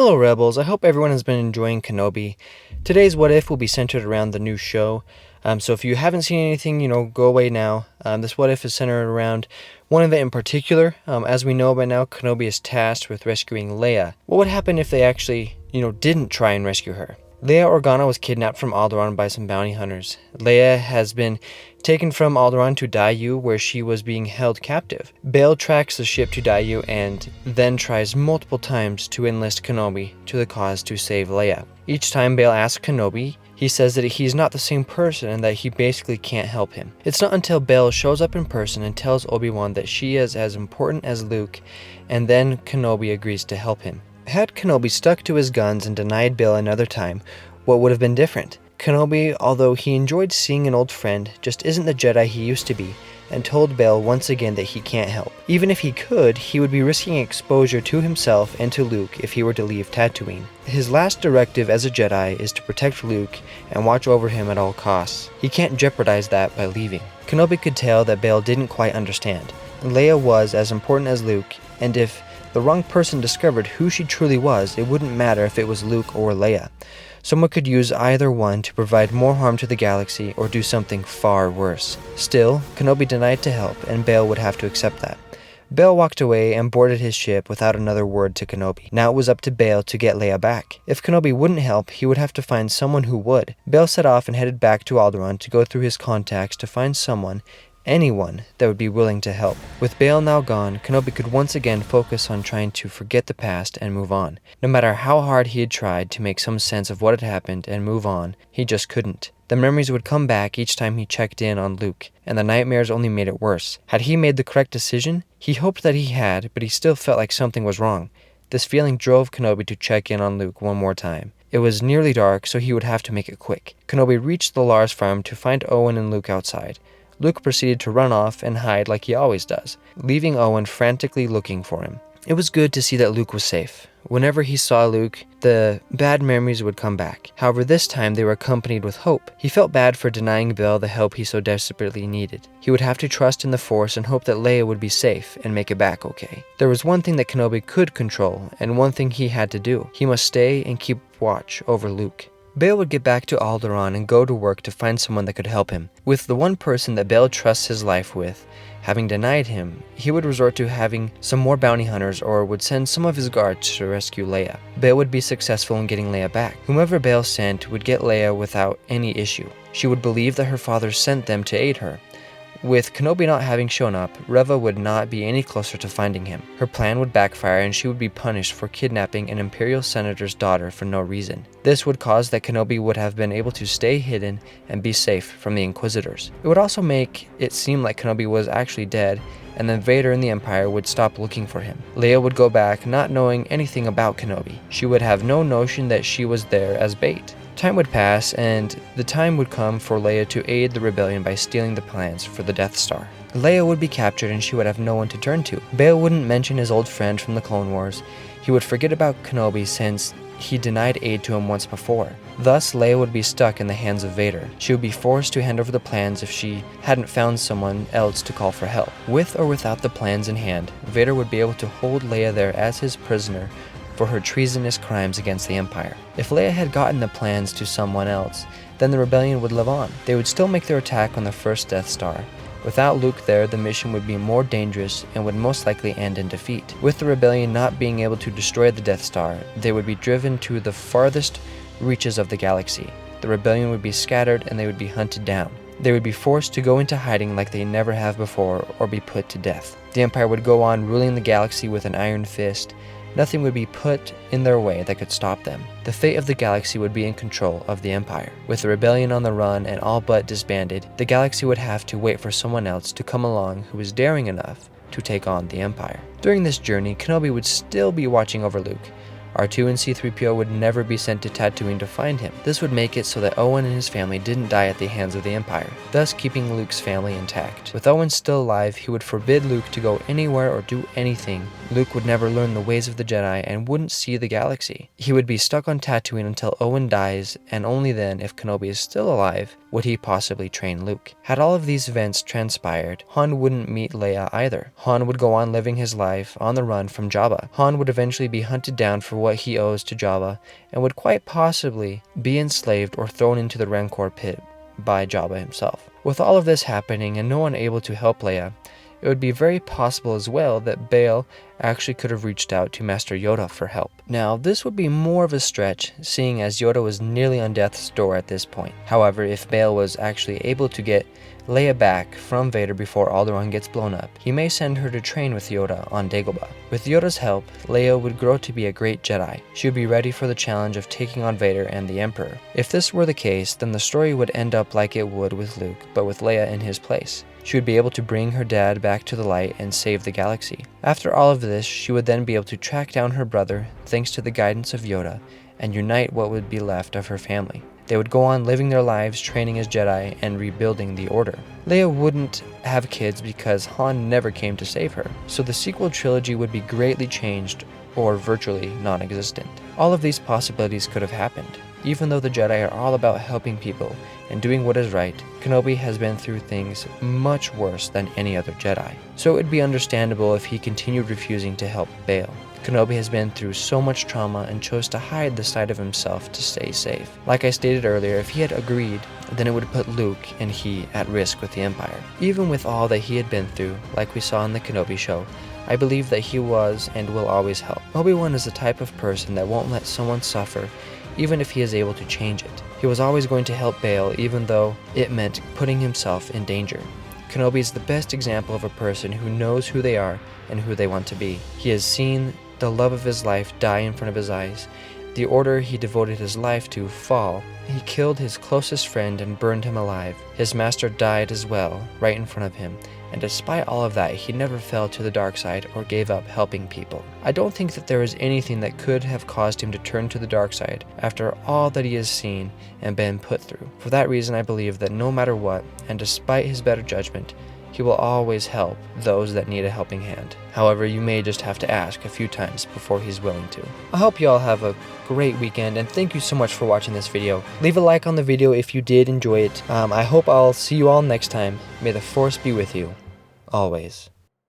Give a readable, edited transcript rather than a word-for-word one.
Hello Rebels, I hope everyone has been enjoying Kenobi. Today's What If will be centered around the new show, so if you haven't seen anything, go away now. This What If is centered around one event in particular. As we know by now, Kenobi is tasked with rescuing Leia. What would happen if they actually, didn't try and rescue her? Leia Organa was kidnapped from Alderaan by some bounty hunters. Leia has been taken from Alderaan to Daiyu, where she was being held captive. Bail tracks the ship to Daiyu and then tries multiple times to enlist Kenobi to the cause to save Leia. Each time Bail asks Kenobi, he says that he's not the same person and that he basically can't help him. It's not until Bail shows up in person and tells Obi-Wan that she is as important as Luke, and then Kenobi agrees to help him. Had Kenobi stuck to his guns and denied Bail another time, what would have been different? Kenobi, although he enjoyed seeing an old friend, just isn't the Jedi he used to be, and told Bail once again that he can't help. Even if he could, he would be risking exposure to himself and to Luke if he were to leave Tatooine. His last directive as a Jedi is to protect Luke and watch over him at all costs. He can't jeopardize that by leaving. Kenobi could tell that Bail didn't quite understand. Leia was as important as Luke, and if the wrong person discovered who she truly was, it wouldn't matter if it was Luke or Leia. Someone could use either one to provide more harm to the galaxy or do something far worse. Still, Kenobi denied to help, and Bail would have to accept that. Bail walked away and boarded his ship without another word to Kenobi. Now it was up to Bail to get Leia back. If Kenobi wouldn't help, he would have to find someone who would. Bail set off and headed back to Alderaan to go through his contacts to find anyone that would be willing to help. With Bail now gone, Kenobi could once again focus on trying to forget the past and move on. No matter how hard he had tried to make some sense of what had happened and move on, he just couldn't. The memories would come back each time he checked in on Luke, and the nightmares only made it worse. Had he made the correct decision? He hoped that he had, but he still felt like something was wrong. This feeling drove Kenobi to check in on Luke one more time. It was nearly dark, so he would have to make it quick. Kenobi reached the Lars farm to find Owen and Luke outside. Luke proceeded to run off and hide like he always does, leaving Owen frantically looking for him. It was good to see that Luke was safe. Whenever he saw Luke, the bad memories would come back. However, this time they were accompanied with hope. He felt bad for denying Bail the help he so desperately needed. He would have to trust in the Force and hope that Leia would be safe and make it back okay. There was one thing that Kenobi could control, and one thing he had to do. He must stay and keep watch over Luke. Bail would get back to Alderaan and go to work to find someone that could help him. With the one person that Bail trusts his life with having denied him, he would resort to having some more bounty hunters or would send some of his guards to rescue Leia. Bail would be successful in getting Leia back. Whomever Bail sent would get Leia without any issue. She would believe that her father sent them to aid her. With Kenobi not having shown up, Reva would not be any closer to finding him. Her plan would backfire and she would be punished for kidnapping an Imperial Senator's daughter for no reason. This would cause that Kenobi would have been able to stay hidden and be safe from the Inquisitors. It would also make it seem like Kenobi was actually dead, and then Vader and the Empire would stop looking for him. Leia would go back not knowing anything about Kenobi. She would have no notion that she was there as bait. Time would pass, and the time would come for Leia to aid the rebellion by stealing the plans for the Death Star. Leia would be captured and she would have no one to turn to. Bail wouldn't mention his old friend from the Clone Wars. He would forget about Kenobi since he denied aid to him once before. Thus, Leia would be stuck in the hands of Vader. She would be forced to hand over the plans if she hadn't found someone else to call for help. With or without the plans in hand, Vader would be able to hold Leia there as his prisoner for her treasonous crimes against the Empire. If Leia had gotten the plans to someone else, then the rebellion would live on. They would still make their attack on the first Death Star. Without Luke there, the mission would be more dangerous and would most likely end in defeat. With the rebellion not being able to destroy the Death Star, they would be driven to the farthest reaches of the galaxy. The rebellion would be scattered and they would be hunted down. They would be forced to go into hiding like they never have before or be put to death. The Empire would go on ruling the galaxy with an iron fist. Nothing would be put in their way that could stop them. The fate of the galaxy would be in control of the Empire. With the rebellion on the run and all but disbanded, the galaxy would have to wait for someone else to come along who was daring enough to take on the Empire. During this journey, Kenobi would still be watching over Luke. R2 and C-3PO would never be sent to Tatooine to find him. This would make it so that Owen and his family didn't die at the hands of the Empire, thus keeping Luke's family intact. With Owen still alive, he would forbid Luke to go anywhere or do anything. Luke would never learn the ways of the Jedi and wouldn't see the galaxy. He would be stuck on Tatooine until Owen dies, and only then, if Kenobi is still alive, would he possibly train Luke. Had all of these events transpired, Han wouldn't meet Leia either. Han would go on living his life on the run from Jabba. Han would eventually be hunted down for what he owes to Jabba and would quite possibly be enslaved or thrown into the Rancor pit by Jabba himself. With all of this happening and no one able to help Leia, it would be very possible as well that Bail actually could have reached out to Master Yoda for help. Now, this would be more of a stretch, seeing as Yoda was nearly on death's door at this point. However, if Bail was actually able to get Leia back from Vader before Alderaan gets blown up, he may send her to train with Yoda on Dagobah. With Yoda's help, Leia would grow to be a great Jedi. She would be ready for the challenge of taking on Vader and the Emperor. If this were the case, then the story would end up like it would with Luke, but with Leia in his place. She would be able to bring her dad back to the light and save the galaxy. After all of this, she would then be able to track down her brother, thanks to the guidance of Yoda, and unite what would be left of her family. They would go on living their lives, training as Jedi, and rebuilding the Order. Leia wouldn't have kids because Han never came to save her, so the sequel trilogy would be greatly changed or virtually non-existent. All of these possibilities could have happened. Even though the Jedi are all about helping people and doing what is right, Kenobi has been through things much worse than any other Jedi. So it would be understandable if he continued refusing to help Bail. Kenobi has been through so much trauma and chose to hide the side of himself to stay safe. Like I stated earlier, if he had agreed, then it would put Luke and he at risk with the Empire. Even with all that he had been through, like we saw in the Kenobi show, I believe that he was and will always help. Obi-Wan is the type of person that won't let someone suffer even if he is able to change it. He was always going to help Bail even though it meant putting himself in danger. Kenobi is the best example of a person who knows who they are and who they want to be. He has seen the love of his life die in front of his eyes, the Order he devoted his life to fall. He killed his closest friend and burned him alive. His master died as well, right in front of him, and despite all of that, he never fell to the dark side or gave up helping people. I don't think that there is anything that could have caused him to turn to the dark side after all that he has seen and been put through. For that reason, I believe that no matter what, and despite his better judgment, he will always help those that need a helping hand. However, you may just have to ask a few times before he's willing to. I hope you all have a great weekend, and thank you so much for watching this video. Leave a like on the video if you did enjoy it. I hope I'll see you all next time. May the Force be with you, always.